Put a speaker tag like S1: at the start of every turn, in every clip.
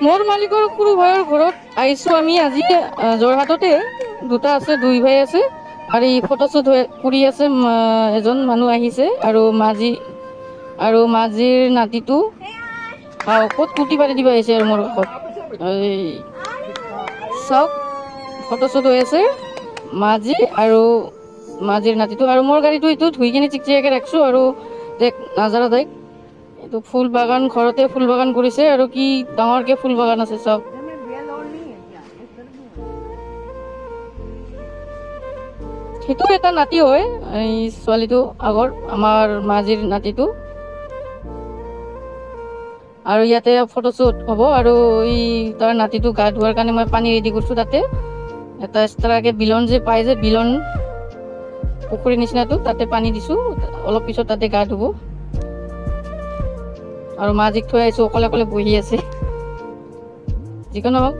S1: মোৰ মালিকৰ সৰু ভাইৰ ঘৰত আহিছোঁ আমি আজি। যোৰহাটতে দুটা আছে, দুই ভাই আছে আৰু এই ফটোশ্বুট কৰি আছে। এজন মানুহ আহিছে আৰু মাজিৰ নাতিটো ক'ত কুটি পাতি দিব আহিছে আৰু মোৰ কাষত। এই চাওক ফটোশ্বুট হৈ আছে মাজি আৰু মাজিৰ নাতিটো। আৰু মোৰ গাড়ীটো এইটো ধুই কিনে চিকচিয়াকৈ ৰাখিছোঁ আৰু নাজাৰা তাইক এইটো ফুল বাগান, ঘৰতে ফুল বাগান কৰিছে আৰু কি ডাঙৰকে ফুল বাগান আছে চাওক। সেইটো এটা নাতি হয়, এই ছোৱালীটো আগৰ আমাৰ মাজিৰ নাতিটো। আৰু ইয়াতে ফটোশ্বুট হ'ব আৰু এই তাৰ নাতিটো গা ধোৱাৰ কাৰণে মই পানী ৰেডি কৰিছোঁ। তাতে এটা এক্সট্ৰাকে বিলন যে পাই যে, বিলন পুখুৰীৰ নিচিনাটো, তাতে পানী দিছোঁ। অলপ পিছত তাতে গা ধুব আৰু মাজিক থৈ আহিছোঁ, অকলে অকলে বহি আছে। যিকোনো হওক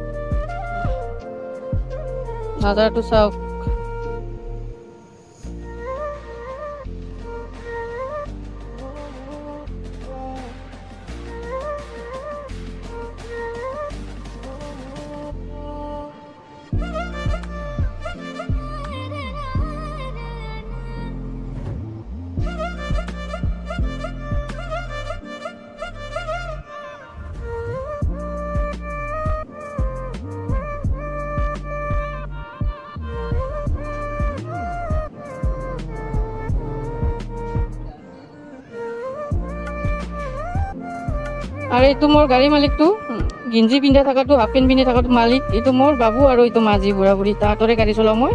S1: নাজাৰাটো চাওক। আৰু এইটো মোৰ গাড়ী মালিকটো, গেঞ্জি পিন্ধা থকাটো, হাফ পেণ্ট পিন্ধি থকাটো মালিক। এইটো মোৰ বাবু আৰু এইটো মাজি বুঢ়া বুঢ়ী, তাহাঁতৰে গাড়ী চলাওঁ মই।